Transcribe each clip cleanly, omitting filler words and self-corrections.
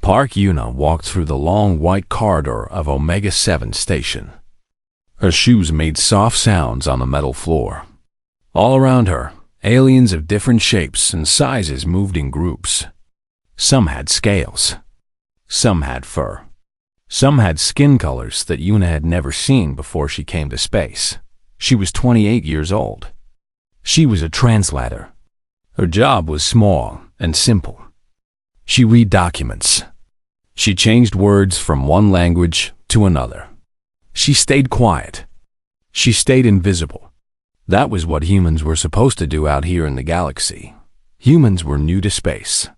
Park Yuna walked through the long white corridor of Omega-7 Station. Her shoes made soft sounds on the metal floor. All around her, aliens of different shapes and sizes moved in groups. Some had scales. Some had fur. Some had skin colors that Yuna had never seen before she came to space. She was 28 years old. She was a translator. Her job was small and simple. She read documents. She changed words from one language to another. She stayed quiet. She stayed invisible. That was what humans were supposed to do out here in the galaxy. Humans were new to space.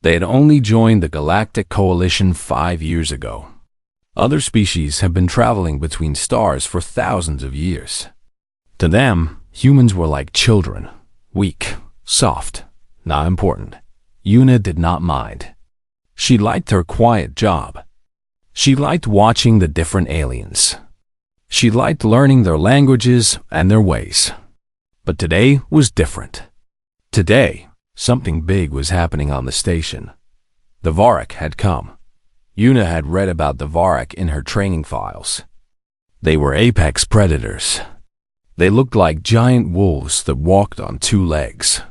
They had only joined the Galactic Coalition 5 years ago. Other species have been traveling between stars for thousands of years. To them, humans were like children, weak, soft, not important. Yuna did not mind. She liked her quiet job. She liked watching the different aliens. She liked learning their languages and their ways. But today was different. Today, something big was happening on the station. The Varak had come. Yuna had read about the Varak in her training files. They were apex predators. They looked like giant wolves that walked on 2 legs.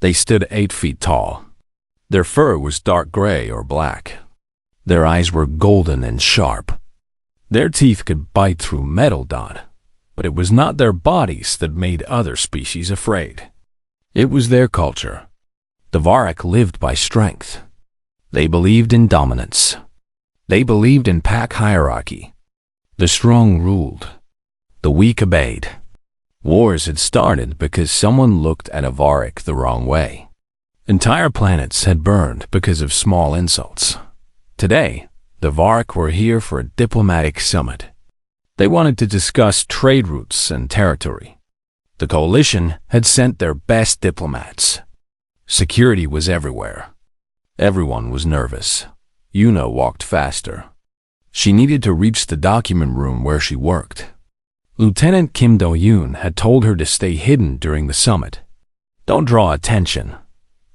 They stood 8 feet tall. Their fur was dark gray or black. Their eyes were golden and sharp. Their teeth could bite through metal, but it was not their bodies that made other species afraid. It was their culture. The Varak lived by strength. They believed in dominance. They believed in pack hierarchy. The strong ruled. The weak obeyed. Wars had started because someone looked at a Varak the wrong way. Entire planets had burned because of small insults. Today, the Varak were here for a diplomatic summit. They wanted to discuss trade routes and territory. The coalition had sent their best diplomats. Security was everywhere. Everyone was nervous. Yuna walked faster. She needed to reach the document room where she worked. Lieutenant Kim Do-yoon had told her to stay hidden during the summit. "Don't draw attention,"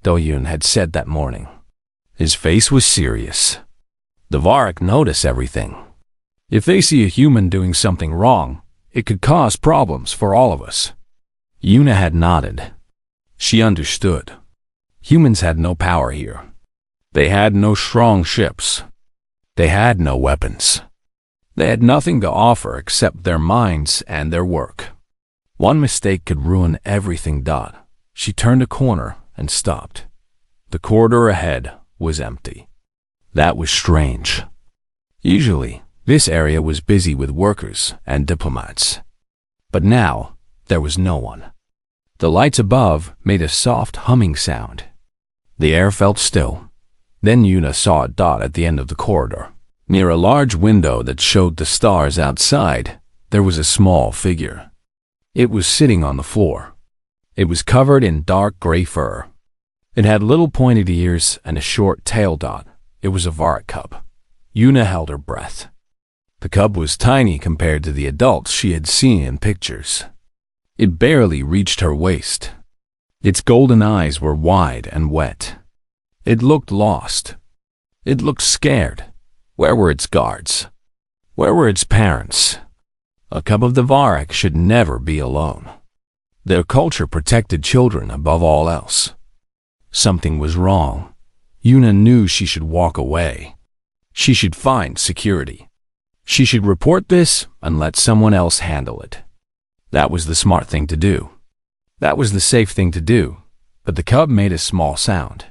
Do-yoon had said that morning. His face was serious. The Varak notice everything. If they see a human doing something wrong, it could cause problems for all of us. Yuna had nodded. She understood. Humans had no power here. They had no strong ships. They had no weapons. They had nothing to offer except their minds and their work. One mistake could ruin everything. She turned a corner and stopped. The corridor ahead was empty. That was strange. Usually, this area was busy with workers and diplomats. But now, there was no one. The lights above made a soft humming sound. The air felt still. Then Yuna saw a dot at the end of the corridor. Near a large window that showed the stars outside, there was a small figure. It was sitting on the floor. It was covered in dark gray fur. It had little pointed ears and a short tail. It was a Varak cub. Yuna held her breath. The cub was tiny compared to the adults she had seen in pictures. It barely reached her waist. Its golden eyes were wide and wet. It looked lost. It looked scared. Where were its guards? Where were its parents? A cub of the Varak should never be alone. Their culture protected children above all else. Something was wrong. Yuna knew she should walk away. She should find security. She should report this and let someone else handle it. That was the smart thing to do. That was the safe thing to do. But the cub made a small sound.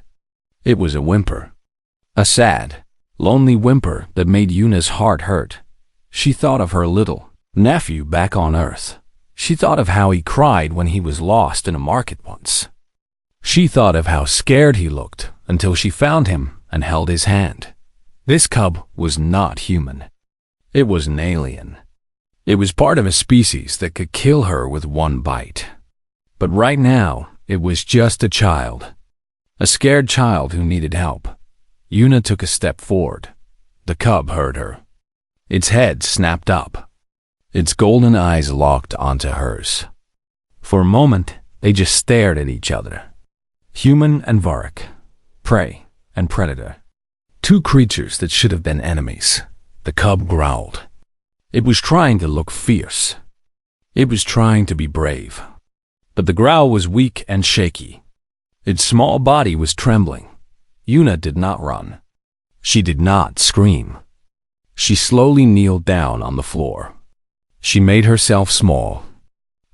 It was a whimper. A sad, lonely whimper that made Yuna's heart hurt. She thought of her little nephew back on Earth. She thought of how he cried when he was lost in a market once. She thought of how scared he looked until she found him and held his hand. This cub was not human. It was an alien. It was part of a species that could kill her with one bite. But right now, it was just a child. A scared child who needed help. Yuna took a step forward. The cub heard her. Its head snapped up. Its golden eyes locked onto hers. For a moment, they just stared at each other. Human and Varak. Prey and predator. Two creatures that should have been enemies. The cub growled. It was trying to look fierce. It was trying to be brave. But the growl was weak and shaky. Its small body was trembling. Yuna did not run. She did not scream. She slowly kneeled down on the floor. She made herself small.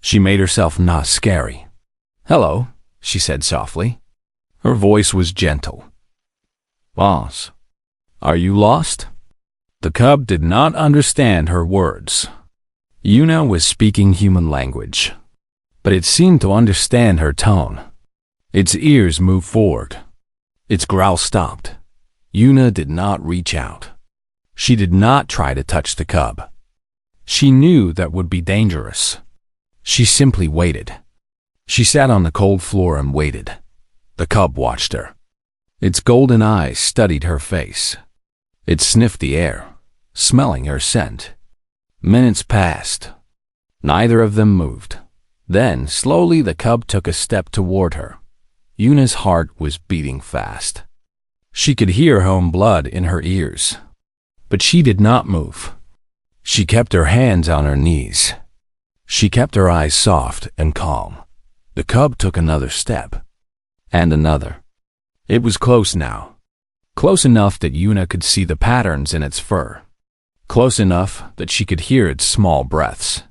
She made herself not scary. "Hello," she said softly. Her voice was gentle. "Boss, are you lost?" The cub did not understand her words. Yuna was speaking human language, but it seemed to understand her tone. Its ears moved forward. Its growl stopped. Yuna did not reach out. She did not try to touch the cub. She knew that would be dangerous. She simply waited. She sat on the cold floor and waited. The cub watched her. Its golden eyes studied her face. It sniffed the air, smelling her scent. Minutes passed. Neither of them moved. Then, slowly, the cub took a step toward her. Yuna's heart was beating fast. She could hear her own blood in her ears. But she did not move. She kept her hands on her knees. She kept her eyes soft and calm. The cub took another step. And another. It was close now. Close enough that Yuna could see the patterns in its fur. Close enough that she could hear its small breaths.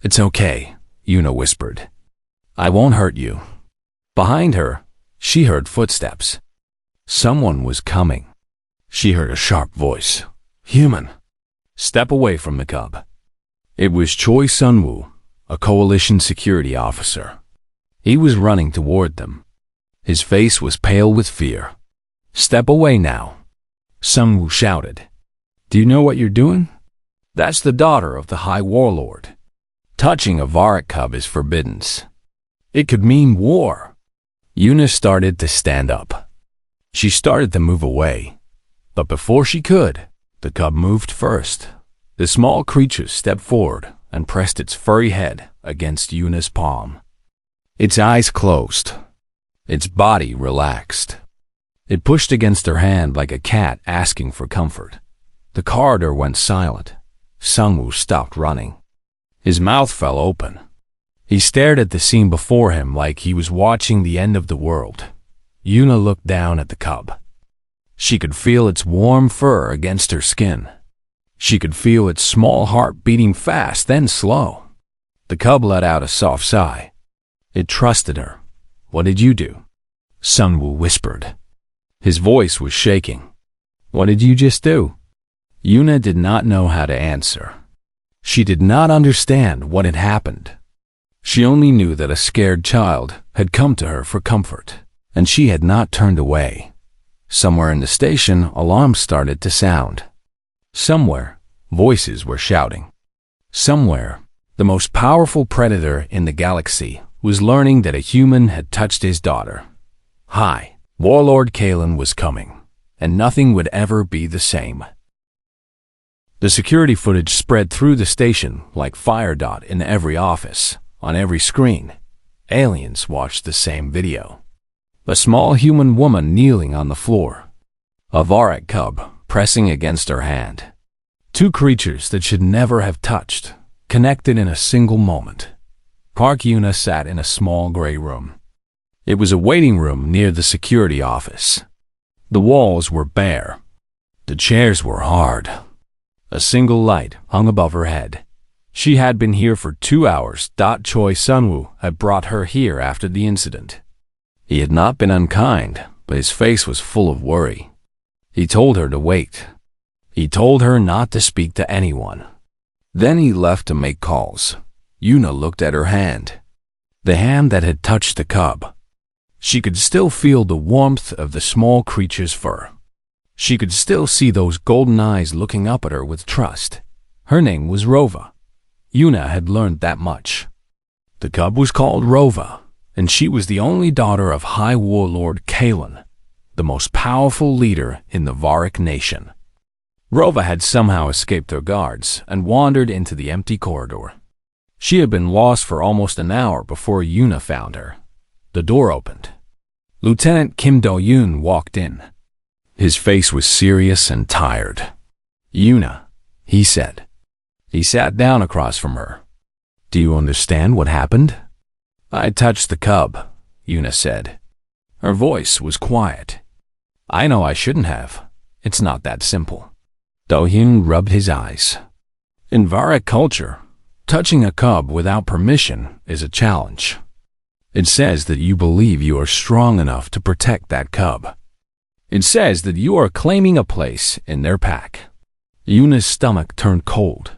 "It's okay," Yuna whispered. "I won't hurt you." Behind her, she heard footsteps. Someone was coming. She heard a sharp voice. "Human." "Step away from the cub." It was Choi Sunwoo, a coalition security officer. He was running toward them. His face was pale with fear. "Step away now," Sunwoo shouted. "Do you know what you're doing? That's the daughter of the High Warlord. Touching a Varrock cub is forbidden. It could mean war." Yuna started to stand up. She started to move away. But before she could, the cub moved first. The small creature stepped forward and pressed its furry head against Yuna's palm. Its eyes closed. Its body relaxed. It pushed against her hand like a cat asking for comfort. The corridor went silent. Sunwoo stopped running. His mouth fell open. He stared at the scene before him like he was watching the end of the world. Yuna looked down at the cub. She could feel its warm fur against her skin. She could feel its small heart beating fast, then slow. The cub let out a soft sigh. It trusted her. "What did you do?" Sunwoo whispered. His voice was shaking. "What did you just do?" Yuna did not know how to answer. She did not understand what had happened. She only knew that a scared child had come to her for comfort, and she had not turned away. Somewhere in the station, alarms started to sound. Somewhere, voices were shouting. Somewhere, the most powerful predator in the galaxy was learning that a human had touched his daughter. Hi, Warlord Kalen was coming, and nothing would ever be the same. The security footage spread through the station like fire dot in every office, on every screen. Aliens watched the same video. A small human woman kneeling on the floor. A Varrock cub pressing against her hand. Two creatures that should never have touched, connected in a single moment. Park Yuna sat in a small gray room. It was a waiting room near the security office. The walls were bare. The chairs were hard. A single light hung above her head. She had been here for 2 hours. Choi Sunwoo had brought her here after the incident. He had not been unkind, but his face was full of worry. He told her to wait. He told her not to speak to anyone. Then he left to make calls. Yuna looked at her hand. The hand that had touched the cub. She could still feel the warmth of the small creature's fur. She could still see those golden eyes looking up at her with trust. Her name was Rova. Yuna had learned that much. The cub was called Rova, and she was the only daughter of High Warlord Kalen, the most powerful leader in the Varrock nation. Rova had somehow escaped their guards and wandered into the empty corridor. She had been lost for almost an hour before Yuna found her. The door opened. Lieutenant Kim Do-yoon walked in. His face was serious and tired. "Yuna," he said. He sat down across from her. "Do you understand what happened?" "I touched the cub," Yuna said. Her voice was quiet. "I know I shouldn't have. It's not that simple." Do-hyun rubbed his eyes. In Varric culture, touching a cub without permission is a challenge. It says that you believe you are strong enough to protect that cub. It says that you are claiming a place in their pack. Yuna's stomach turned cold.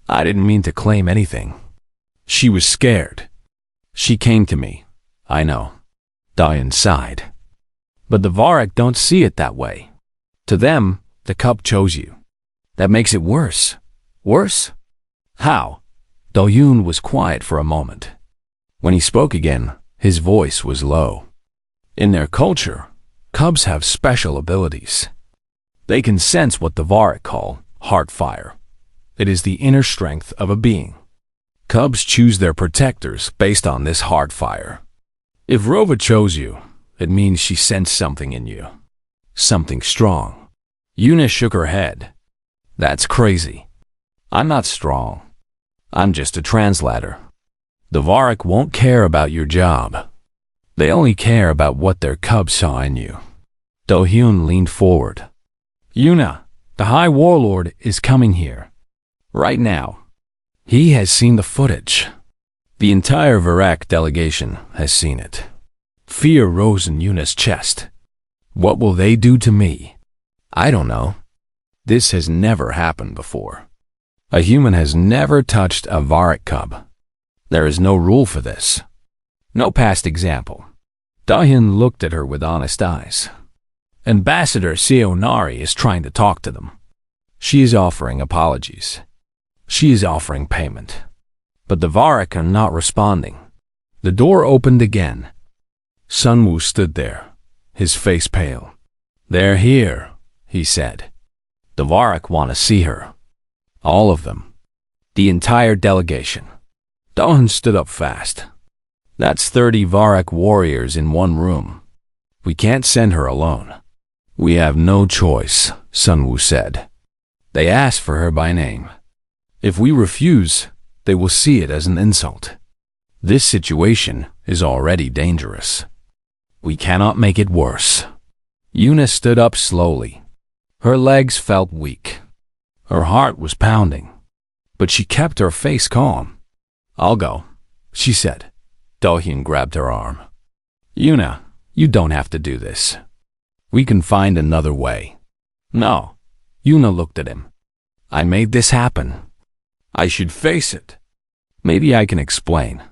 "I didn't mean to claim anything." She was scared. "She came to me. I know." Do-hyun sighed. "But the Varric don't see it that way. To them, the cub chose you. That makes it worse." "Worse? How?" Do-hyun was quiet for a moment. When he spoke again, his voice was low. "In their culture, cubs have special abilities. They can sense what the Varric call heart fire. It is the inner strength of a being. Cubs choose their protectors based on this heart fire. If Rova chose you, it means she sensed something in you. Something strong." Yuna shook her head. "That's crazy. I'm not strong. I'm just a translator. The Varric won't care about your job. They only care about what their cub saw in you." Do-hyun leaned forward. "Yuna, the High Warlord is coming here. Right now. He has seen the footage. The entire Varric delegation has seen it." Fear rose in Yuna's chest. "What will they do to me?" "I don't know. This has never happened before. A human has never touched a Varric cub. There is no rule for this. No past example." Do-hyun looked at her with honest eyes. "Ambassador Sionari is trying to talk to them. She is offering apologies. She is offering payment. But the Varric are not responding." The door opened again. Sunwoo stood there, his face pale. "They're here," he said. "The Varric want to see her. All of them. The entire delegation." Do-hyun stood up fast. "That's 30 Varric warriors in one room. We can't send her alone." "We have no choice," Sunwoo said. "They asked for her by name. If we refuse, they will see it as an insult. This situation is already dangerous. We cannot make it worse." Yuna stood up slowly. Her legs felt weak. Her heart was pounding. But she kept her face calm. "I'll go," she said. Do-hyun grabbed her arm. "Yuna, you don't have to do this. We can find another way." "No." Yuna looked at him. "I made this happen. I should face it. Maybe I can explain.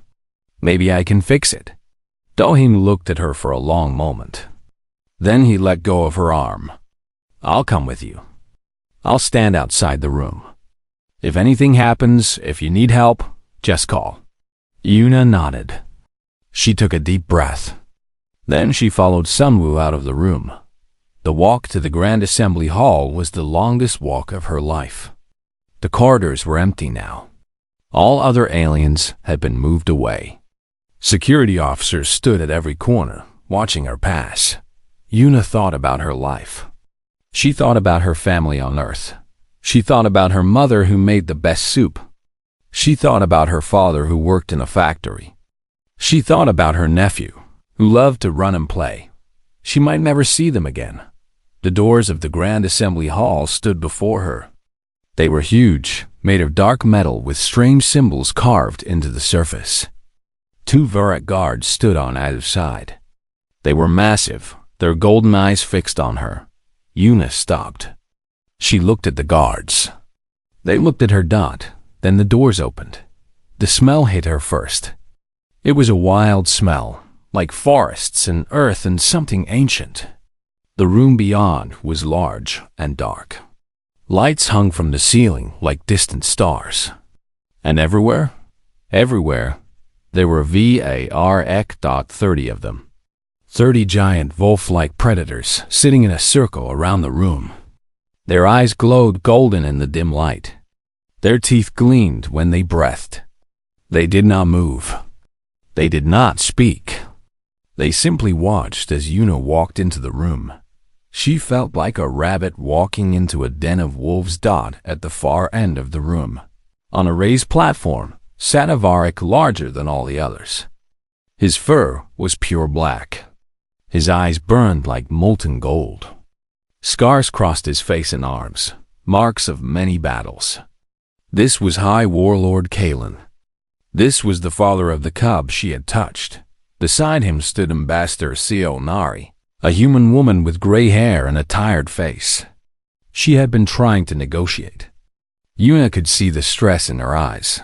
Maybe I can fix it." Do-hyun looked at her for a long moment. Then he let go of her arm. "I'll come with you. I'll stand outside the room. If anything happens, if you need help, just call." Yuna nodded. She took a deep breath. Then she followed Sunwoo out of the room. The walk to the Grand Assembly Hall was the longest walk of her life. The corridors were empty now. All other aliens had been moved away. Security officers stood at every corner, watching her pass. Yuna thought about her life. She thought about her family on Earth. She thought about her mother who made the best soup. She thought about her father who worked in a factory. She thought about her nephew, who loved to run and play. She might never see them again. The doors of the Grand Assembly Hall stood before her. They were huge, made of dark metal with strange symbols carved into the surface. 2 Varric guards stood on either side. They were massive, their golden eyes fixed on her. Yuna stopped. She looked at the guards. They looked at her dot, then the doors opened. The smell hit her first. It was a wild smell, like forests and earth and something ancient. The room beyond was large and dark. Lights hung from the ceiling like distant stars. And everywhere, there were VAREC.30 of them. 30 giant wolf-like predators sitting in a circle around the room. Their eyes glowed golden in the dim light. Their teeth gleamed when they breathed. They did not move. They did not speak. They simply watched as Yuna walked into the room. She felt like a rabbit walking into a den of wolves. At the far end of the room, on a raised platform, sat a Varrock larger than all the others. His fur was pure black. His eyes burned like molten gold. Scars crossed his face and arms, marks of many battles. This was High Warlord Kalen. This was the father of the cub she had touched. Beside him stood Ambassador Sio Nari, a human woman with gray hair and a tired face. She had been trying to negotiate. Yuna could see the stress in her eyes.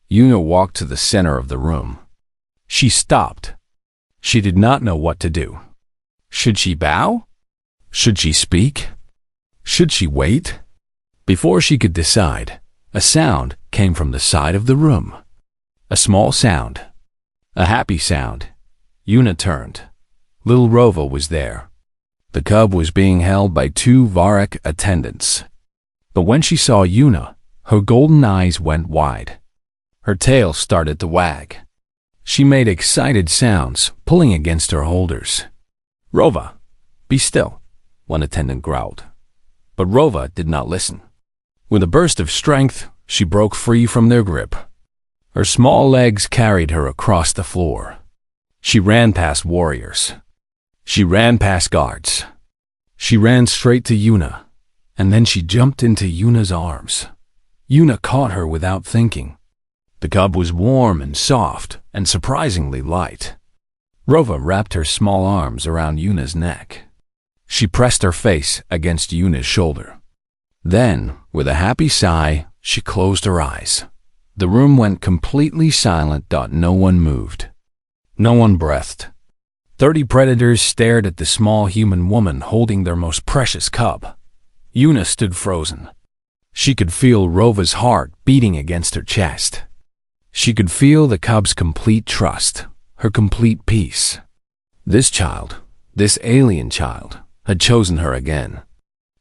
Yuna walked to the center of the room. She stopped. She did not know what to do. Should she bow? Should she speak? Should she wait? Before she could decide, a sound came from the side of the room. A small sound. A happy sound. Yuna turned. Little Rova was there. The cub was being held by two Varrock attendants. But when she saw Yuna, her golden eyes went wide. Her tail started to wag. She made excited sounds, pulling against her holders. "Rova, be still," one attendant growled. But Rova did not listen. With a burst of strength, she broke free from their grip. Her small legs carried her across the floor. She ran past warriors. She ran past guards. She ran straight to Yuna, and then she jumped into Yuna's arms. Yuna caught her without thinking. The cub was warm and soft and surprisingly light. Rova wrapped her small arms around Yuna's neck. She pressed her face against Yuna's shoulder. Then, with a happy sigh, she closed her eyes. The room went completely silent. No one moved. No one breathed. 30 predators stared at the small human woman holding their most precious cub. Yuna stood frozen. She could feel Rova's heart beating against her chest. She could feel the cub's complete trust, her complete peace. This child, this alien child, had chosen her again.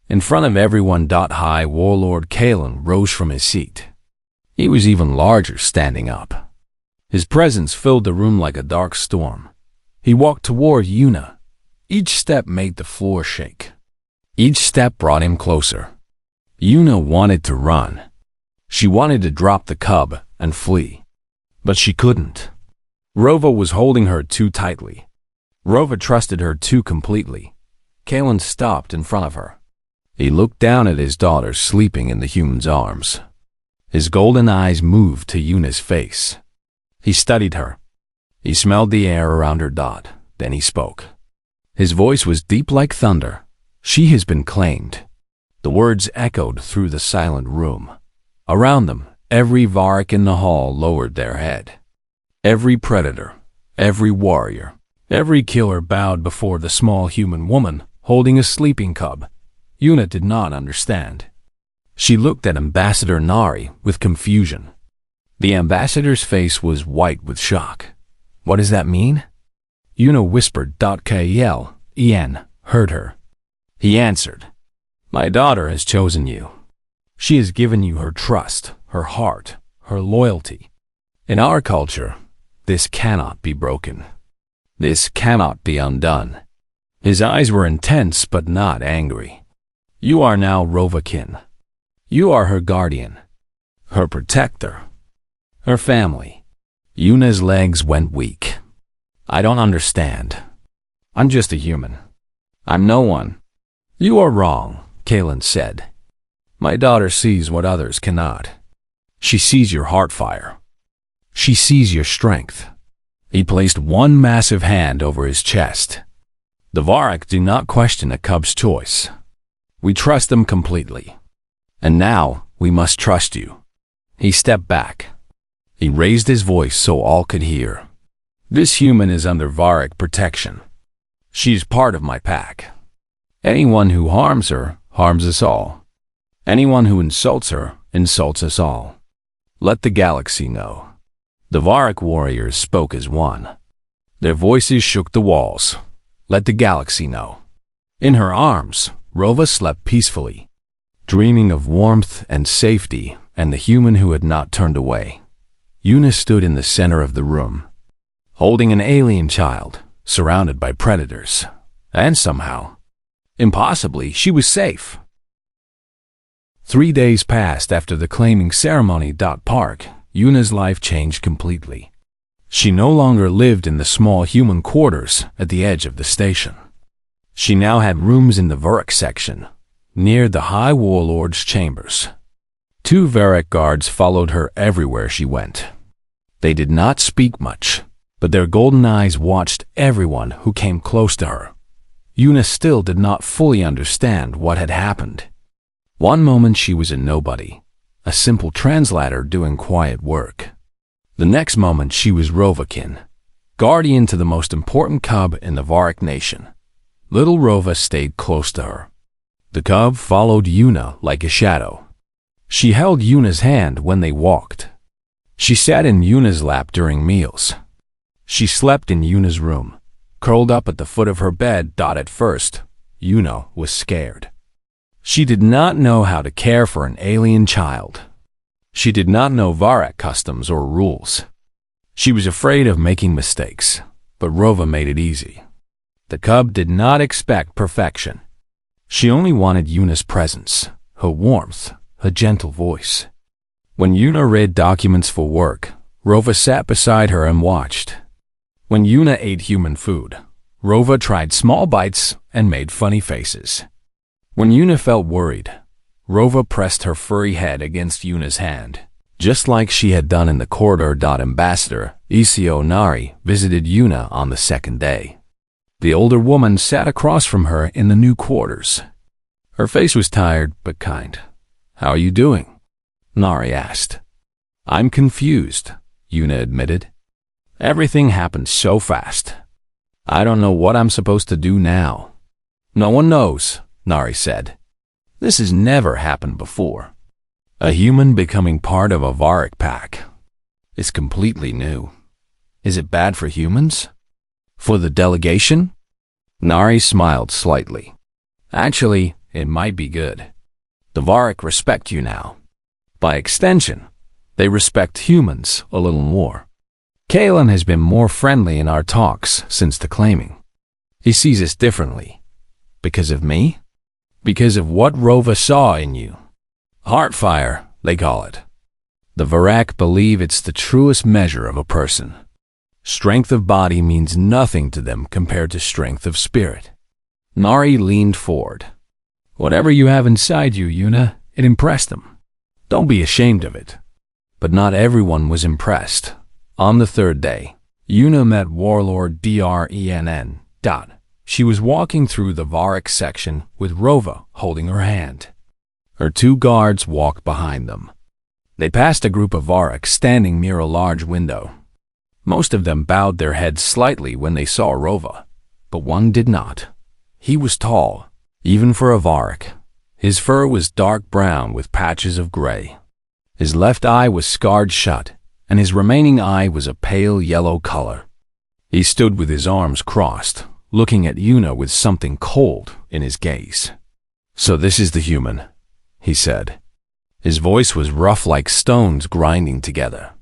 In front of everyone, High Warlord Kalen rose from his seat. He was even larger standing up. His presence filled the room like a dark storm. He walked toward Yuna. Each step made the floor shake. Each step brought him closer. Yuna wanted to run. She wanted to drop the cub and flee. But she couldn't. Rova was holding her too tightly. Rova trusted her too completely. Kalen stopped in front of her. He looked down at his daughter sleeping in the human's arms. His golden eyes moved to Yuna's face. He studied her. He smelled the air around her. Then he spoke. His voice was deep like thunder. "She has been claimed." The words echoed through the silent room. Around them, every Varrock in the hall lowered their head. Every predator, every warrior, every killer bowed before the small human woman holding a sleeping cub. Yuna did not understand. She looked at Ambassador Nari with confusion. The ambassador's face was white with shock. "What does that mean?" Yuna whispered. Ken heard her. He answered, "My daughter has chosen you. She has given you her trust, her heart, her loyalty. In our culture, this cannot be broken. This cannot be undone." His eyes were intense but not angry. "You are now Rovakin. You are her guardian, her protector, her family." Yuna's legs went weak. "I don't understand. I'm just a human. I'm no one." "You are wrong," Kalen said. "My daughter sees what others cannot. She sees your heart fire. She sees your strength." He placed one massive hand over his chest. "The Varrock do not question a cub's choice. We trust them completely. And now we must trust you." He stepped back. He raised his voice so all could hear. "This human is under Varrock protection. She is part of my pack. Anyone who harms her harms us all. Anyone who insults her insults us all. Let the galaxy know." The Varrock warriors spoke as one. Their voices shook the walls. Let the galaxy know. In her arms, Rova slept peacefully, dreaming of warmth and safety and the human who had not turned away. Yuna stood in the center of the room, holding an alien child, surrounded by predators. And somehow, Impossibly, she was safe. 3 days passed after the claiming ceremony. Park, Yuna's life changed completely. She no longer lived in the small human quarters at the edge of the station. She now had rooms in the Varrock section, near the High Warlord's chambers. 2 Varrock guards followed her everywhere she went. They did not speak much, but their golden eyes watched everyone who came close to her. Yuna still did not fully understand what had happened. One moment she was a nobody, a simple translator doing quiet work. The next moment she was Rovakin, guardian to the most important cub in the Varrock nation. Little Rova stayed close to her. The cub followed Yuna like a shadow. She held Yuna's hand when they walked. She sat in Yuna's lap during meals. She slept in Yuna's room, curled up at the foot of her bed. At first, Yuna was scared. She did not know how to care for an alien child. She did not know Varrock customs or rules. She was afraid of making mistakes, but Rova made it easy. The cub did not expect perfection. She only wanted Yuna's presence, her warmth, her gentle voice. When Yuna read documents for work, Rova sat beside her and watched. When Yuna ate human food, Rova tried small bites and made funny faces. When Yuna felt worried, Rova pressed her furry head against Yuna's hand, just like she had done in the corridor. Ambassador Isio Nari visited Yuna on the second day. The older woman sat across from her in the new quarters. Her face was tired but kind. "How are you doing?" Nari asked. "I'm confused," Yuna admitted. "Everything happened so fast. I don't know what I'm supposed to do now." "No one knows," Nari said. "This has never happened before. A human becoming part of a Varrock pack. It's completely new. Is it bad for humans? For the delegation?" Nari smiled slightly. "Actually, it might be good. The Varrock respect you now. By extension, they respect humans a little more. Kalen has been more friendly in our talks since the claiming. He sees us differently. Because of me? Because of what Rova saw in you. Heartfire, they call it. The Varrock believe it's the truest measure of a person. Strength of body means nothing to them compared to strength of spirit." Nari leaned forward. "Whatever you have inside you, Yuna, it impressed them. Don't be ashamed of it." But not everyone was impressed. On the third day, Yuna met Warlord Drenn. She was walking through the Varrock section with Rova holding her hand. Her 2 guards walked behind them. They passed a group of Varrock standing near a large window. Most of them bowed their heads slightly when they saw Rova, but one did not. He was tall, even for a Varrock. His fur was dark brown with patches of gray. His left eye was scarred shut, and his remaining eye was a pale yellow color. He stood with his arms crossed, looking at Yuna with something cold in his gaze. "So this is the human," he said. His voice was rough like stones grinding together.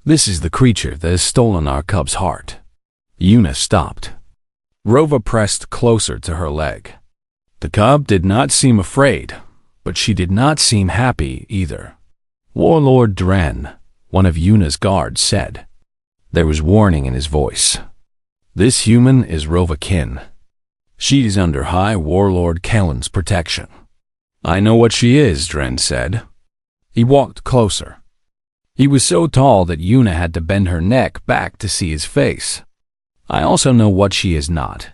"This is the creature that has stolen our cub's heart." Yuna stopped. Rova pressed closer to her leg. The cub did not seem afraid, but she did not seem happy either. Warlord Drenn, one of Yuna's guards, said. There was warning in his voice. "This human is Rovakin. She is under High Warlord Kellen's protection." "I know what she is," Drenn said. He walked closer. He was so tall that Yuna had to bend her neck back to see his face. "I also know what she is not.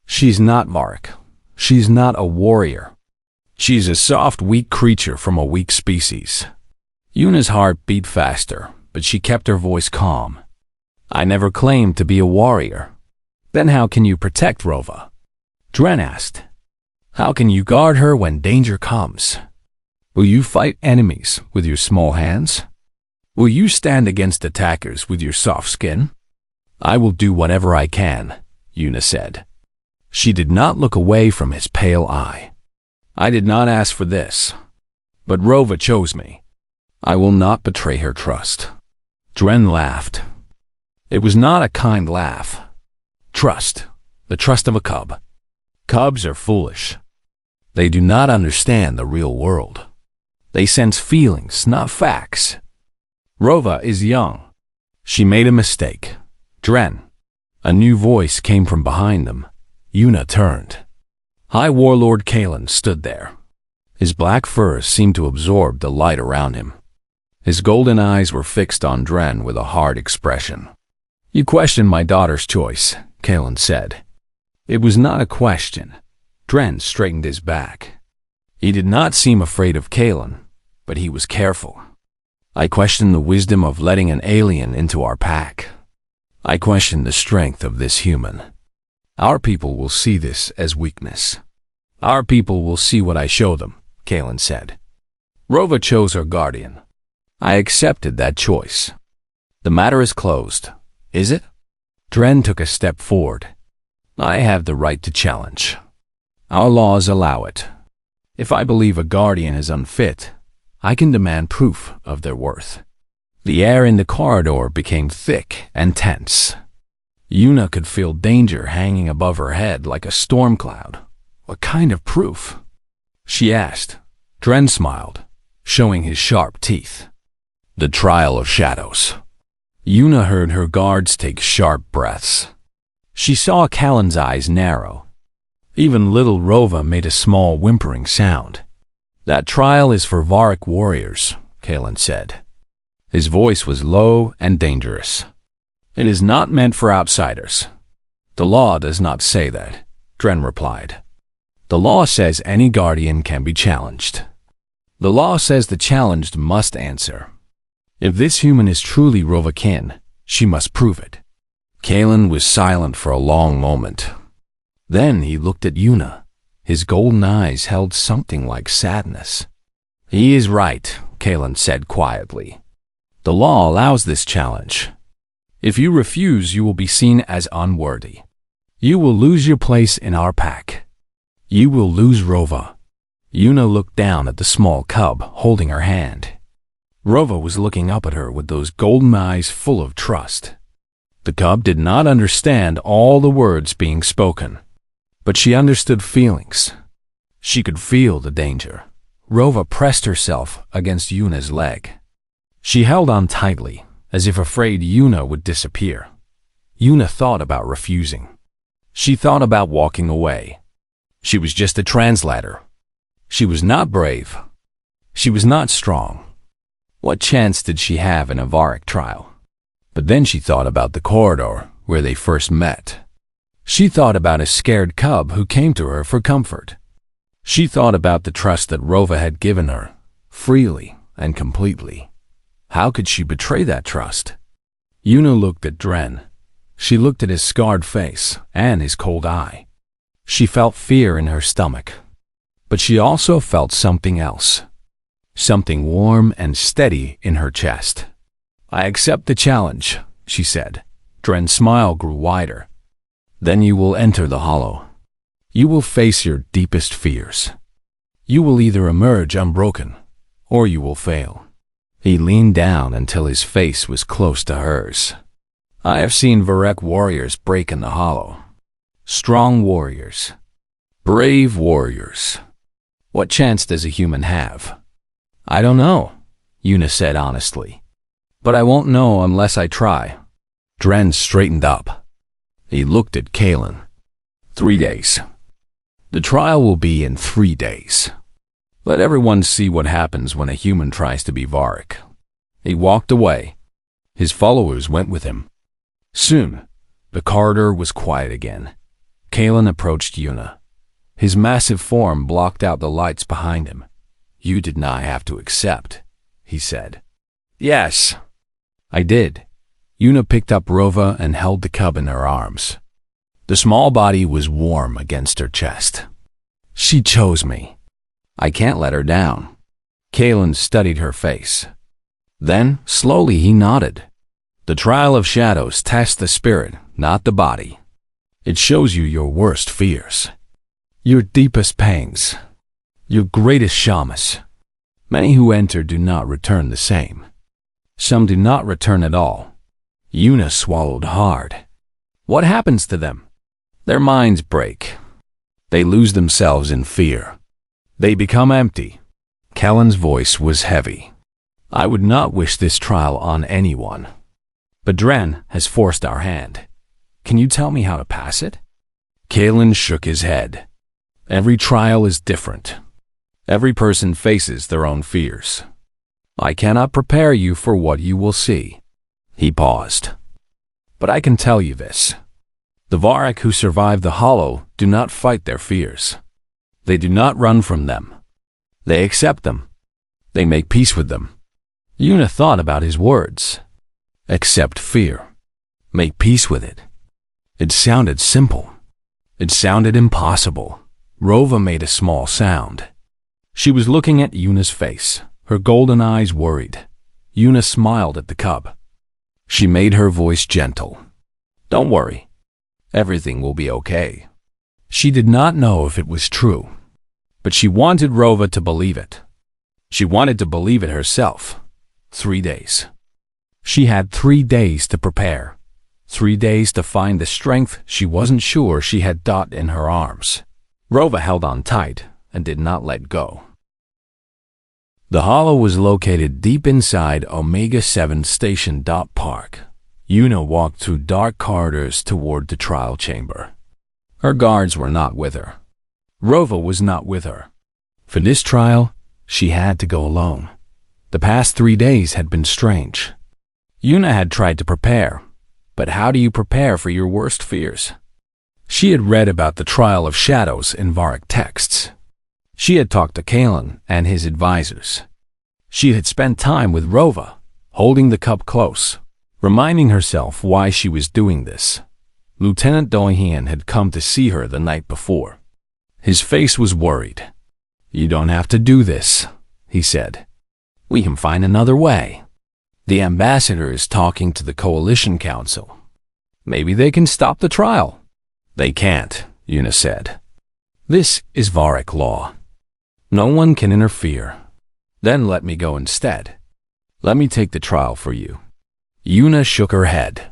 She's not Varrock. She's not a warrior. She's a soft, weak creature from a weak species." Yuna's heart beat faster, but she kept her voice calm. "I never claimed to be a warrior." "Then how can you protect Rova?" Drenn asked. "How can you guard her when danger comes? Will you fight enemies with your small hands? Will you stand against attackers with your soft skin?" "I will do whatever I can," Yuna said. She did not look away from his pale eye. "I did not ask for this, but Rova chose me. I will not betray her trust." Drenn laughed. It was not a kind laugh. Trust, the trust of a cub. Cubs are foolish. They do not understand the real world. They sense feelings, not facts. Rova is young. She made a mistake. Dren. A new voice came from behind them. Yuna turned. High Warlord Kalen stood there. His black furs seemed to absorb the light around him. His golden eyes were fixed on Dren with a hard expression. You questioned my daughter's choice, Kalen said. It was not a question. Dren straightened his back. He did not seem afraid of Kalen, but he was careful. I questioned the wisdom of letting an alien into our pack. I questioned the strength of this human. Our people will see this as weakness. Our people will see what I show them, Kalen said. Rova chose her guardian. I accepted that choice. The matter is closed, is it? Dren took a step forward. I have the right to challenge. Our laws allow it. If I believe a guardian is unfit, I can demand proof of their worth. The air in the corridor became thick and tense. Yuna could feel danger hanging above her head like a storm cloud. What kind of proof? She asked. Dren smiled, showing his sharp teeth. The trial of shadows. Yuna heard her guards take sharp breaths. She saw Kalen's eyes narrow. Even little Rova made a small whimpering sound. That trial is for Varic warriors, Kalen said. His voice was low and dangerous. It is not meant for outsiders. The law does not say that, Dren replied. The law says any guardian can be challenged. The law says the challenged must answer. If this human is truly Rovakin, she must prove it. Kalen was silent for a long moment. Then he looked at Yuna. His golden eyes held something like sadness. He is right, Kalen said quietly. The law allows this challenge. If you refuse, you will be seen as unworthy. You will lose your place in our pack. You will lose Rova. Yuna looked down at the small cub holding her hand. Rova was looking up at her with those golden eyes full of trust. The cub did not understand all the words being spoken, but she understood feelings. She could feel the danger. Rova pressed herself against Yuna's leg. She held on tightly, as if afraid Yuna would disappear. Yuna thought about refusing. She thought about walking away. She was just a translator. She was not brave. She was not strong. What chance did she have in a Varic trial? But then she thought about the corridor where they first met. She thought about a scared cub who came to her for comfort. She thought about the trust that Rova had given her, freely and completely. How could she betray that trust? Yuna looked at Dren. She looked at his scarred face and his cold eye. She felt fear in her stomach. But she also felt something else. Something warm and steady in her chest. I accept the challenge, she said. Dren's smile grew wider. Then you will enter the hollow. You will face your deepest fears. You will either emerge unbroken, or you will fail. He leaned down until his face was close to hers. I have seen Varic warriors break in the hollow. Strong warriors. Brave warriors. What chance does a human have? I don't know, Yuna said honestly. But I won't know unless I try. Dren straightened up. He looked at Kalen. 3 days. The trial will be in 3 days. Let everyone see what happens when a human tries to be Varic. He walked away. His followers went with him. Soon, the corridor was quiet again. Kalen approached Yuna. His massive form blocked out the lights behind him. You did not have to accept, he said. Yes, I did. Yuna picked up Rova and held the cub in her arms. The small body was warm against her chest. She chose me. I can't let her down. Kalen studied her face. Then, slowly, he nodded. The trial of shadows tests the spirit, not the body. It shows you your worst fears, your deepest pangs, your greatest shamas. Many who enter do not return the same. Some do not return at all. Yuna swallowed hard. What happens to them? Their minds break. They lose themselves in fear. They become empty. Kellen's voice was heavy. I would not wish this trial on anyone. But Dren has forced our hand. Can you tell me how to pass it? Kalen shook his head. Every trial is different. Every person faces their own fears. I cannot prepare you for what you will see. He paused. But I can tell you this. The Varric who survive the Hollow do not fight their fears. They do not run from them. They accept them. They make peace with them. Yuna thought about his words. Accept fear. Make peace with it. It sounded simple. It sounded impossible. Rova made a small sound. She was looking at Yuna's face, her golden eyes worried. Yuna smiled at the cub. She made her voice gentle. Don't worry. Everything will be okay. She did not know if it was true, but she wanted Rova to believe it. She wanted to believe it herself. 3 days. She had 3 days to prepare. 3 days to find the strength she wasn't sure she had Dot in her arms. Rova held on tight and did not let go. The Hollow was located deep inside Omega 7 Station. Park. Yuna walked through dark corridors toward the trial chamber. Her guards were not with her. Rova was not with her. For this trial, she had to go alone. The past 3 days had been strange. Yuna had tried to prepare, but how do you prepare for your worst fears? She had read about the trial of shadows in Varric texts. She had talked to Kalen and his advisors. She had spent time with Rova, holding the cup close, reminding herself why she was doing this. Lieutenant Doihian had come to see her the night before. His face was worried. You don't have to do this, he said. We can find another way. The ambassador is talking to the Coalition Council. Maybe they can stop the trial. They can't, Yuna said. This is Varric law. No one can interfere. Then let me go instead. Let me take the trial for you. Yuna shook her head.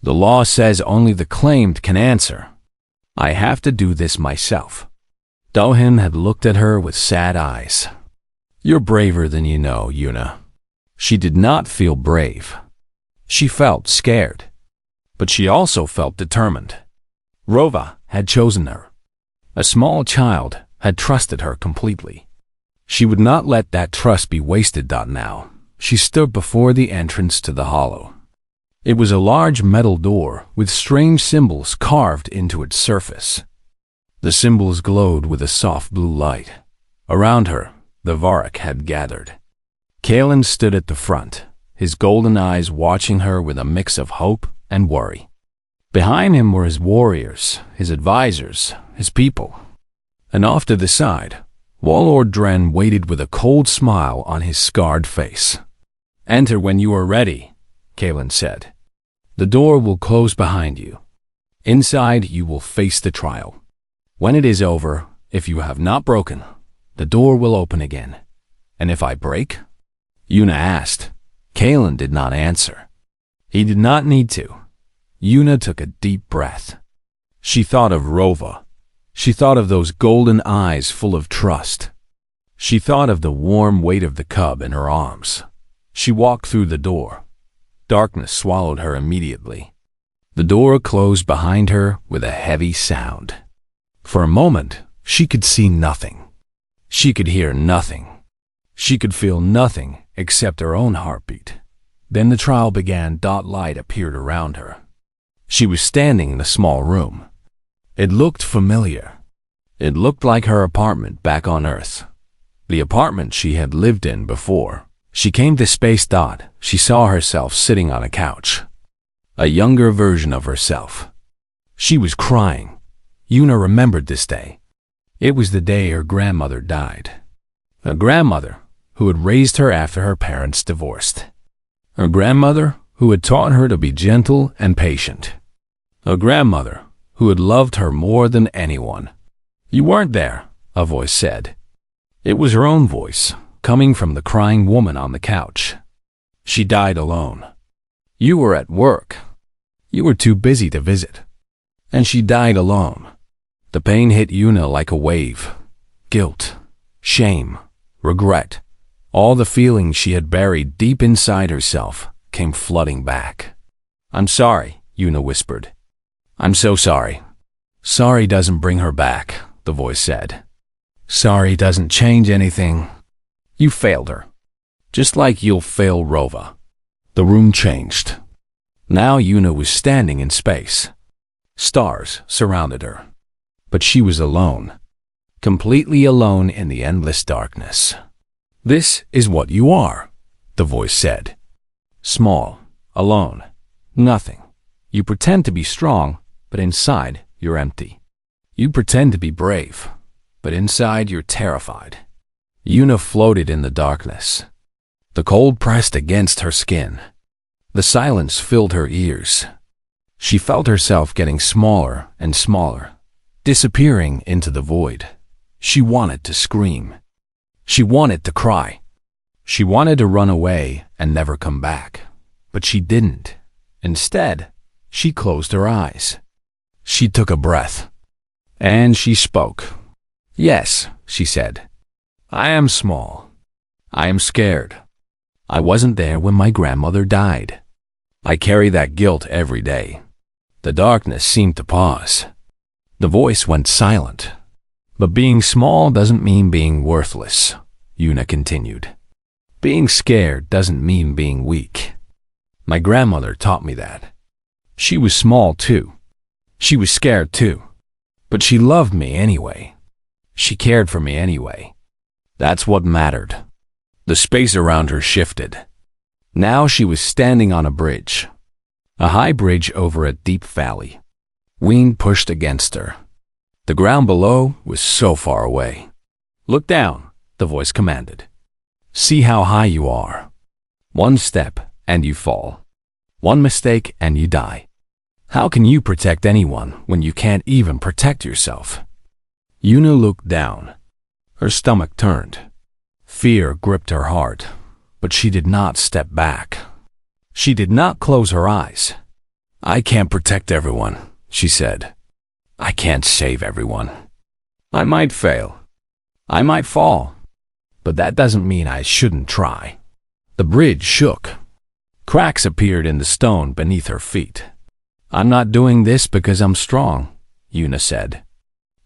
The law says only the claimed can answer. I have to do this myself. Dohin had looked at her with sad eyes. You're braver than you know, Yuna. She did not feel brave. She felt scared. But she also felt determined. Rova had chosen her. A small child had trusted her completely. She would not let that trust be wasted. Now, she stood before the entrance to the Hollow. It was a large metal door with strange symbols carved into its surface. The symbols glowed with a soft blue light. Around her, the Varric had gathered. Kalen stood at the front, his golden eyes watching her with a mix of hope and worry. Behind him were his warriors, his advisors, his people. And off to the side, Warlord Dren waited with a cold smile on his scarred face. Enter when you are ready, Kalen said. The door will close behind you. Inside, you will face the trial. When it is over, if you have not broken, the door will open again. And if I break? Yuna asked. Kalen did not answer. He did not need to. Yuna took a deep breath. She thought of Rova. She thought of those golden eyes full of trust. She thought of the warm weight of the cub in her arms. She walked through the door. Darkness swallowed her immediately. The door closed behind her with a heavy sound. For a moment, she could see nothing. She could hear nothing. She could feel nothing except her own heartbeat. Then the trial began. Light appeared around her. She was standing in a small room. It looked familiar. It looked like her apartment back on Earth. The apartment she had lived in before. She came to Space. She saw herself sitting on a couch. A younger version of herself. She was crying. Yuna remembered this day. It was the day her grandmother died. A grandmother who had raised her after her parents divorced. A grandmother who had taught her to be gentle and patient. A grandmother who had loved her more than anyone. You weren't there, a voice said. It was her own voice, coming from the crying woman on the couch. She died alone. You were at work. You were too busy to visit. And she died alone. The pain hit Yuna like a wave. Guilt, shame, regret, all the feelings she had buried deep inside herself came flooding back. "I'm sorry," Yuna whispered. "I'm so sorry." "Sorry doesn't bring her back," the voice said. "Sorry doesn't change anything. You failed her. Just like you'll fail Rova." The room changed. Now Yuna was standing in space. Stars surrounded her. But she was alone. Completely alone in the endless darkness. "This is what you are," the voice said. "Small, alone, nothing. You pretend to be strong, but inside you're empty. You pretend to be brave, but inside you're terrified." Yuna floated in the darkness. The cold pressed against her skin. The silence filled her ears. She felt herself getting smaller and smaller, disappearing into the void. She wanted to scream. She wanted to cry. She wanted to run away and never come back. But she didn't. Instead, she closed her eyes. She took a breath. And she spoke. "Yes," she said. "I am small. I am scared. I wasn't there when my grandmother died. I carry that guilt every day." The darkness seemed to pause. The voice went silent. "But being small doesn't mean being worthless," Yuna continued. "Being scared doesn't mean being weak. My grandmother taught me that. She was small too. She was scared too. But she loved me anyway. She cared for me anyway. That's what mattered." The space around her shifted. Now she was standing on a bridge. A high bridge over a deep valley. Wind pushed against her. The ground below was so far away. "Look down," the voice commanded. "See how high you are. One step and you fall. One mistake and you die. How can you protect anyone when you can't even protect yourself?" Yuna looked down. Her stomach turned. Fear gripped her heart, but she did not step back. She did not close her eyes. "I can't protect everyone," she said. "I can't save everyone. I might fail. I might fall. But that doesn't mean I shouldn't try." The bridge shook. Cracks appeared in the stone beneath her feet. "I'm not doing this because I'm strong," Yuna said.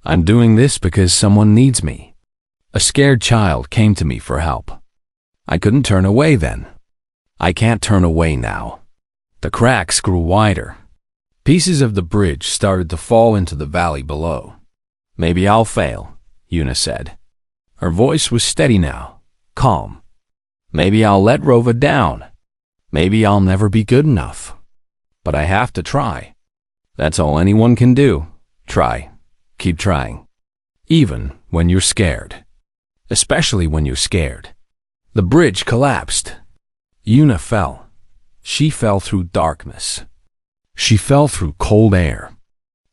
"I'm doing this because someone needs me. A scared child came to me for help. I couldn't turn away then. I can't turn away now." The cracks grew wider. Pieces of the bridge started to fall into the valley below. "Maybe I'll fail," Yuna said. Her voice was steady now, calm. "Maybe I'll let Rova down. Maybe I'll never be good enough. But I have to try. That's all anyone can do. Try. Keep trying. Even when you're scared. Especially when you're scared." The bridge collapsed. Yuna fell. She fell through darkness. She fell through cold air.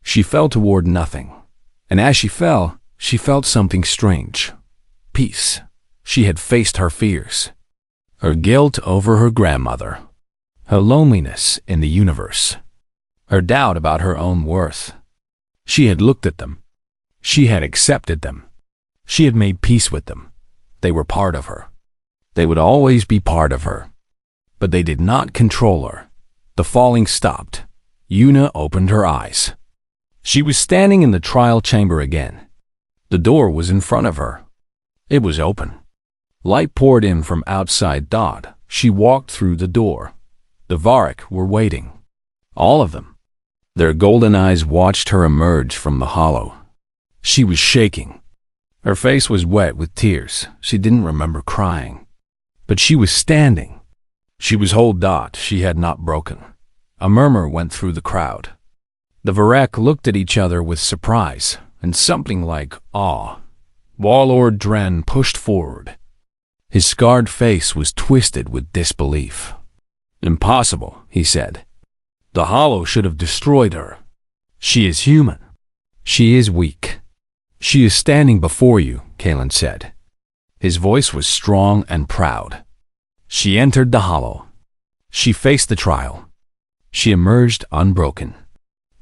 She fell toward nothing. And as she fell, she felt something strange. Peace. She had faced her fears. Her guilt over her grandmother. Her loneliness in the universe. Her doubt about her own worth. She had looked at them. She had accepted them. She had made peace with them. They were part of her. They would always be part of her. But they did not control her. The falling stopped. Yuna opened her eyes. She was standing in the trial chamber again. The door was in front of her. It was open. Light poured in from outside. She walked through the door. The Varric were waiting. All of them. Their golden eyes watched her emerge from the hollow. She was shaking. Her face was wet with tears. She didn't remember crying. But she was standing. She was whole. She had not broken. A murmur went through the crowd. The Varric looked at each other with surprise and something like awe. Warlord Dren pushed forward. His scarred face was twisted with disbelief. "Impossible," he said. "The hollow should have destroyed her. She is human. She is weak." "She is standing before you," Kalen said. His voice was strong and proud. She entered the hollow. She faced the trial. She emerged unbroken.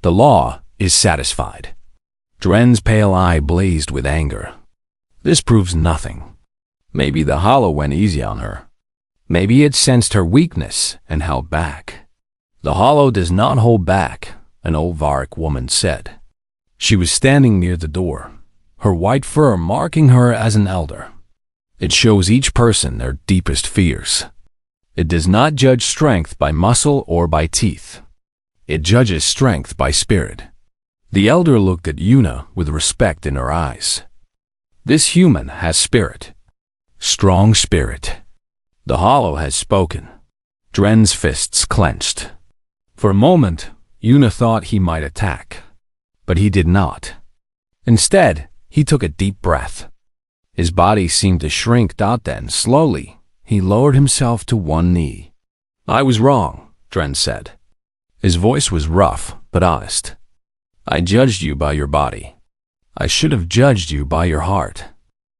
The law is satisfied. Dren's pale eye blazed with anger. This proves nothing. Maybe the hollow went easy on her. Maybe it sensed her weakness and held back. The hollow does not hold back, an old Varick woman said. She was standing near the door, her white fur marking her as an elder. It shows each person their deepest fears. It does not judge strength by muscle or by teeth. It judges strength by spirit. The elder looked at Yuna with respect in her eyes. This human has spirit. Strong spirit. The hollow has spoken. Dren's fists clenched. For a moment, Yuna thought he might attack. But he did not. Instead, he took a deep breath. His body seemed to shrink. Then, slowly, he lowered himself to one knee. I was wrong, Dren said. His voice was rough, but honest. I judged you by your body. I should have judged you by your heart.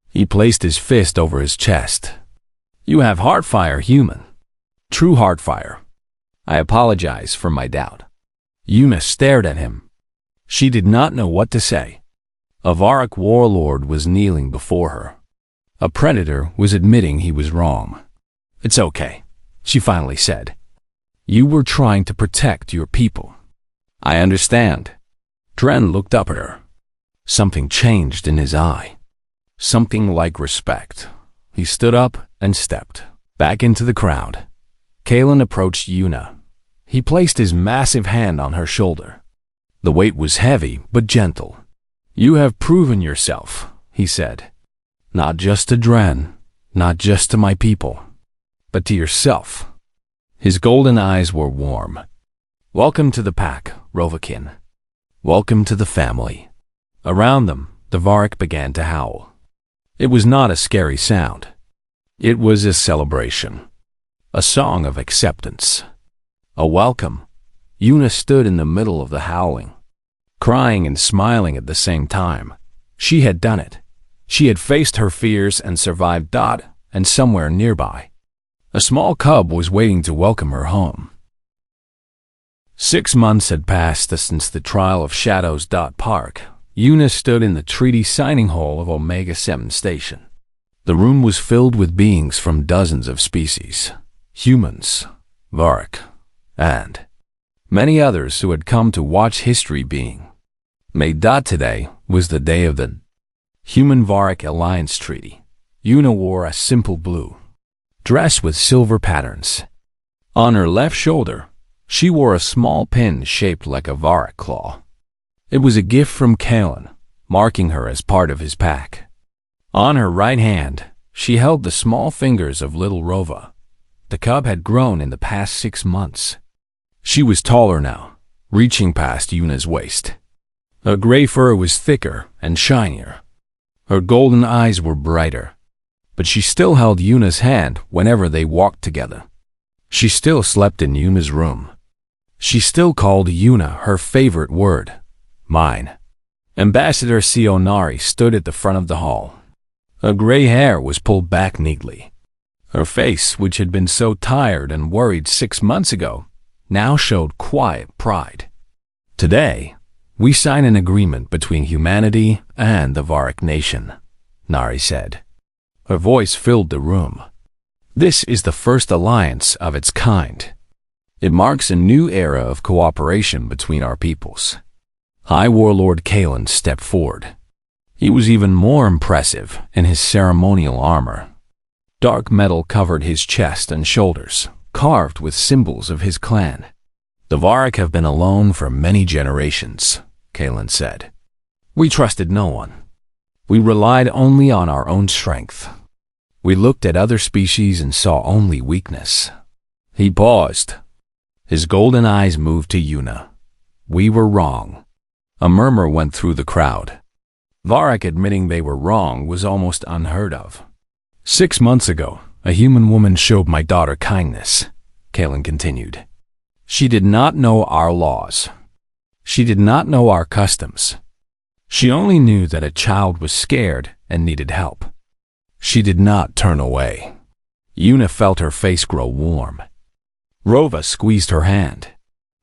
He placed his fist over his chest. You have heart fire, human. True heart fire. I apologize for my doubt. Yuna stared at him. She did not know what to say. A Varick warlord was kneeling before her. A predator was admitting he was wrong. It's okay, she finally said. You were trying to protect your people. I understand. Dren looked up at her. Something changed in his eye. Something like respect. He stood up and stepped back into the crowd. Kalen approached Yuna. He placed his massive hand on her shoulder. The weight was heavy but gentle. You have proven yourself, he said. Not just to Dren, not just to my people, but to yourself. His golden eyes were warm. Welcome to the pack, Rovakin. Welcome to the family. Around them, the Varick began to howl. It was not a scary sound. It was a celebration. A song of acceptance. A welcome. Yuna stood in the middle of the howling, crying and smiling at the same time. She had done it. She had faced her fears and survived. And somewhere nearby, a small cub was waiting to welcome her home. 6 months had passed since the trial of Shadows. Park. Yuna stood in the treaty signing hall of Omega-7 Station. The room was filled with beings from dozens of species. Humans, Varick, and many others who had come to watch history being made. Today was the day of the Human-Varick Alliance Treaty. Yuna wore a simple blue dress with silver patterns. On her left shoulder, she wore a small pin shaped like a Varick claw. It was a gift from Kalen, marking her as part of his pack. On her right hand, she held the small fingers of little Rova. The cub had grown in the past 6 months. She was taller now, reaching past Yuna's waist. Her gray fur was thicker and shinier. Her golden eyes were brighter. But she still held Yuna's hand whenever they walked together. She still slept in Yuna's room. She still called Yuna her favorite word, mine. Ambassador Sionari stood at the front of the hall. Her gray hair was pulled back neatly. Her face, which had been so tired and worried 6 months ago, now showed quiet pride. Today, we sign an agreement between humanity and the Varick Nation, Nari said. Her voice filled the room. This is the first alliance of its kind. It marks a new era of cooperation between our peoples. High Warlord Kalen stepped forward. He was even more impressive in his ceremonial armor. Dark metal covered his chest and shoulders, carved with symbols of his clan. The Varick have been alone for many generations, Kalen said. We trusted no one. We relied only on our own strength. We looked at other species and saw only weakness. He paused. His golden eyes moved to Yuna. We were wrong. A murmur went through the crowd. Varick admitting they were wrong was almost unheard of. 6 months ago, a human woman showed my daughter kindness, Kalen continued. She did not know our laws. She did not know our customs. She only knew that a child was scared and needed help. She did not turn away. Yuna felt her face grow warm. Rova squeezed her hand.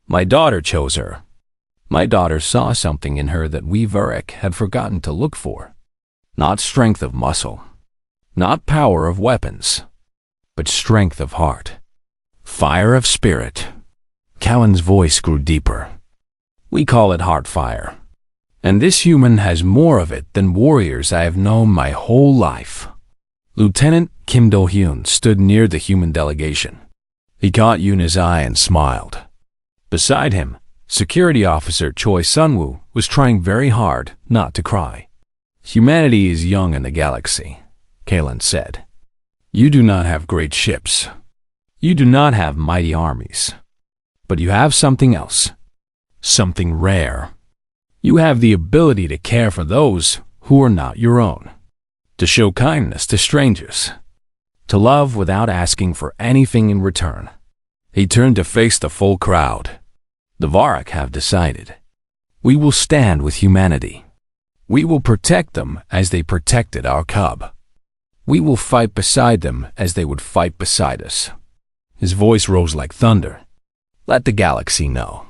My daughter chose her. My daughter saw something in her that we Vuric had forgotten to look for. Not strength of muscle, not power of weapons, but strength of heart. Fire of spirit. Callan's voice grew deeper. We call it heart fire. And this human has more of it than warriors I have known my whole life. Lieutenant Kim Do-hyun stood near the human delegation. He caught Yuna's eye and smiled. Beside him, Security Officer Choi Sunwoo was trying very hard not to cry. Humanity is young in the galaxy, Kalin said. You do not have great ships. You do not have mighty armies. But you have something else. Something rare. You have the ability to care for those who are not your own. To show kindness to strangers. To love without asking for anything in return. He turned to face the full crowd. The Vuric have decided. We will stand with humanity. We will protect them as they protected our cub. We will fight beside them as they would fight beside us. His voice rose like thunder. Let the galaxy know.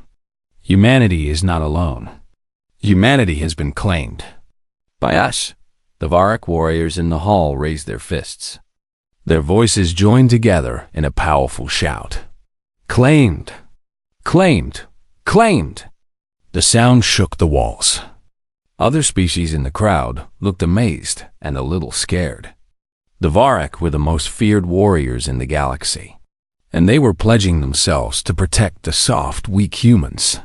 Humanity is not alone. Humanity has been claimed. By us. The Vuric warriors in the hall raised their fists. Their voices joined together in a powerful shout. Claimed! Claimed! Claimed! The sound shook the walls. Other species in the crowd looked amazed and a little scared. The Vuric were the most feared warriors in the galaxy, and they were pledging themselves to protect the soft, weak humans.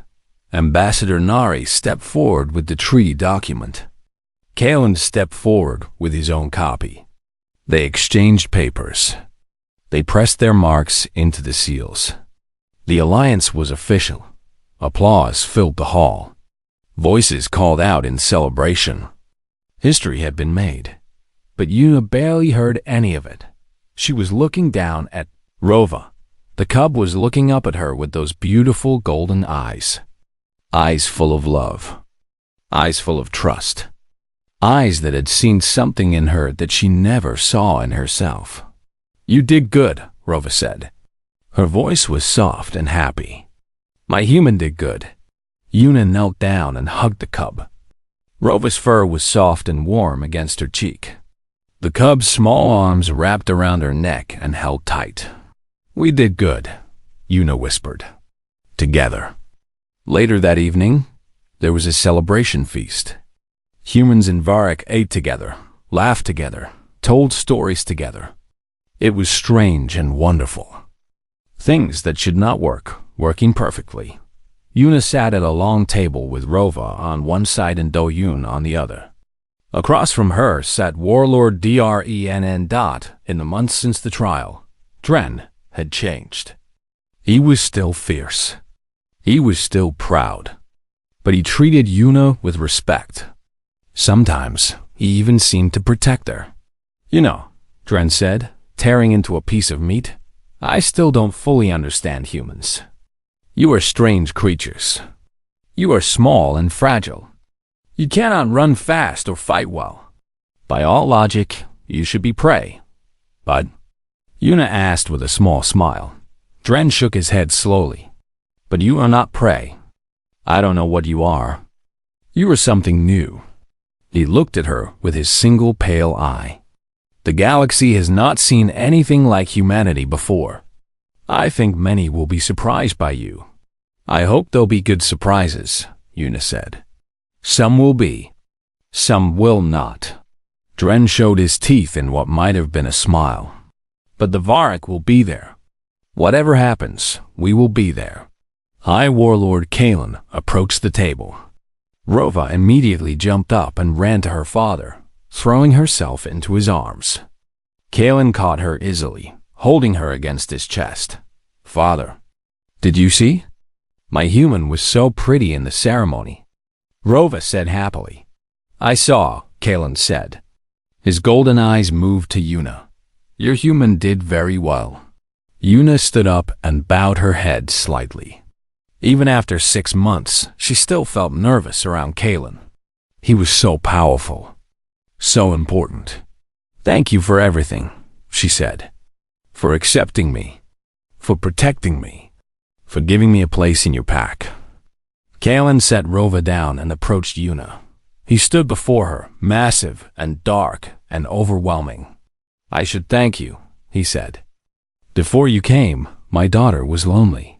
Ambassador Nari stepped forward with the tree document. Kalin stepped forward with his own copy. They exchanged papers. They pressed their marks into the seals. The alliance was official. Applause filled the hall. Voices called out in celebration. History had been made, but Yuna barely heard any of it. She was looking down at Rova. The cub was looking up at her with those beautiful golden eyes. Eyes full of love. Eyes full of trust. Eyes that had seen something in her that she never saw in herself. You did good, Rova said. Her voice was soft and happy. My human did good. Yuna knelt down and hugged the cub. Rova's fur was soft and warm against her cheek. The cub's small arms wrapped around her neck and held tight. We did good, Yuna whispered. Together. Later that evening, there was a celebration feast. Humans and Vuric ate together, laughed together, told stories together. It was strange and wonderful. Things that should not work, working perfectly. Yuna sat at a long table with Rova on one side and Do-hyun on the other. Across from her sat Warlord Drenn. In the months since the trial, Dren had changed. He was still fierce. He was still proud. But he treated Yuna with respect. Sometimes, he even seemed to protect her. You know, Dren said, tearing into a piece of meat, I still don't fully understand humans. You are strange creatures. You are small and fragile. You cannot run fast or fight well. By all logic, you should be prey. But, Yuna asked with a small smile. Dren shook his head slowly. But you are not prey. I don't know what you are. You are something new. He looked at her with his single pale eye. The galaxy has not seen anything like humanity before. I think many will be surprised by you. I hope they'll be good surprises, Yuna said. Some will be. Some will not. Dren showed his teeth in what might have been a smile. But the Vuric will be there. Whatever happens, we will be there. High Warlord Kalin approached the table. Rova immediately jumped up and ran to her father, throwing herself into his arms. Kalin caught her easily, holding her against his chest. Father, did you see? My human was so pretty in the ceremony. Rova said happily. I saw, Kalin said. His golden eyes moved to Yuna. Your human did very well. Yuna stood up and bowed her head slightly. Even after 6 months, she still felt nervous around Kalin. He was so powerful. So important. Thank you for everything, she said. For accepting me. For protecting me. For giving me a place in your pack. Kalen set Rova down and approached Una. He stood before her, massive and dark and overwhelming. "I should thank you," he said. "Before you came, my daughter was lonely.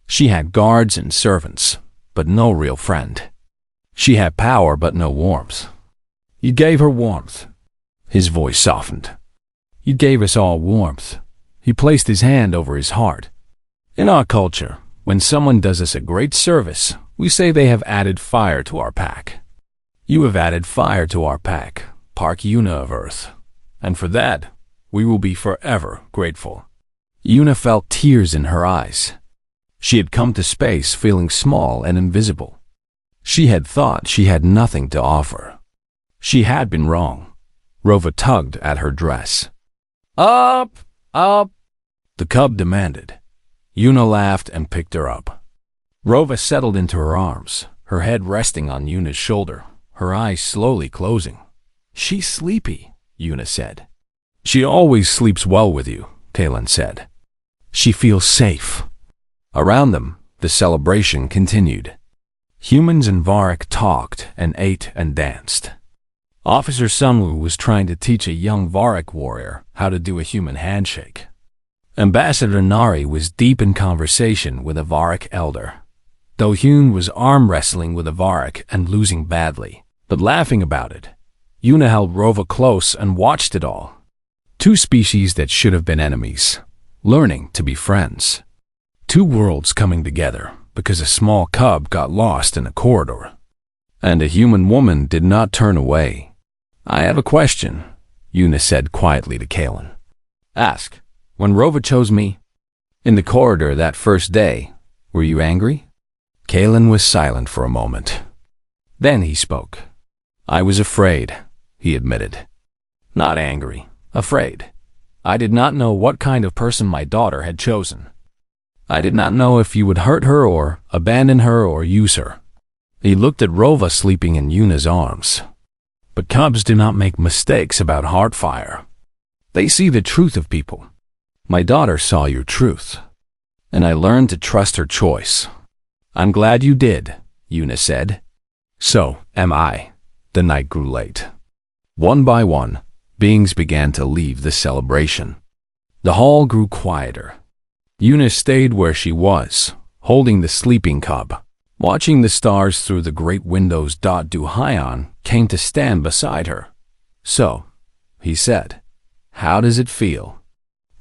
She had guards and servants, but no real friend. She had power but no warmth. You gave her warmth." His voice softened. "You gave us all warmth." He placed his hand over his heart. "In our culture, when someone does us a great service, we say they have added fire to our pack. You have added fire to our pack, Park Una of Earth, and for that, we will be forever grateful." Una felt tears in her eyes. She had come to space feeling small and invisible. She had thought she had nothing to offer. She had been wrong. Rova tugged at her dress. "Up! Up!" the cub demanded. Una laughed and picked her up. Rova settled into her arms, her head resting on Una's shoulder, her eyes slowly closing. "She's sleepy," Una said. "She always sleeps well with you," Kalen said. "She feels safe." Around them, the celebration continued. Humans and Varric talked and ate and danced. Officer Sunwoo was trying to teach a young Varric warrior how to do a human handshake. Ambassador Nari was deep in conversation with a Varric elder. Do-Hyun was arm wrestling with a Varric and losing badly, but laughing about it. Una held Rova close and watched it all. Two species that should have been enemies, learning to be friends. Two worlds coming together because a small cub got lost in a corridor. And a human woman did not turn away. "I have a question," Una said quietly to Kalen. "Ask. When Rova chose me in the corridor that first day, were you angry?" Kalen was silent for a moment. Then he spoke. "I was afraid," he admitted. "Not angry, afraid. I did not know what kind of person my daughter had chosen. I did not know if you would hurt her or abandon her or use her." He looked at Rova sleeping in Una's arms. But cubs do not make mistakes about heart fire. They see the truth of people. My daughter saw your truth, and I learned to trust her choice. "I'm glad you did," Una said. "So am I." The night grew late. One by one, beings began to leave the celebration. The hall grew quieter. Una stayed where she was, holding the sleeping cub, watching the stars through the great windows. Do-Hyun came to stand beside her. "So," he said, "how does it feel?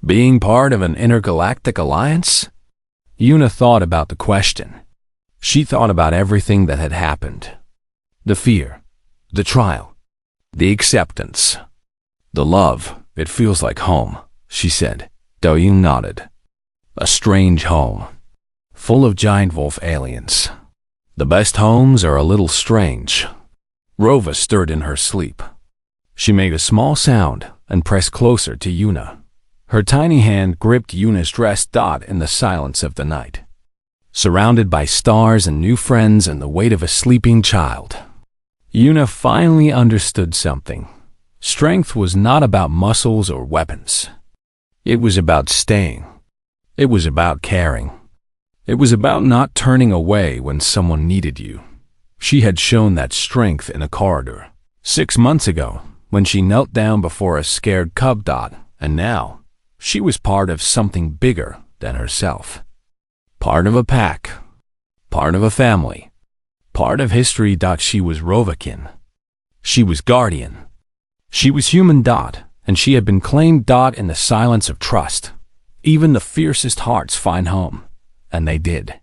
Being part of an intergalactic alliance?" Una thought about the question. She thought about everything that had happened. The fear, the trial, the acceptance, the love. "It feels like home," she said. Do-Hyun nodded. "A strange home, full of giant wolf aliens. The best homes are a little strange." Rova stirred in her sleep. She made a small sound and pressed closer to Una. Her tiny hand gripped Una's dress. In the silence of the night, surrounded by stars and new friends and the weight of a sleeping child, Una finally understood something. Strength was not about muscles or weapons. It was about staying. It was about caring. It was about not turning away when someone needed you. She had shown that strength in a corridor 6 months ago when she knelt down before a scared cub. And now she was part of something bigger than herself. Part of a pack. Part of a family. Part of history. She was Rovakin. She was guardian. She was human. And she had been claimed. In the silence of trust. Even the fiercest hearts find home. And they did.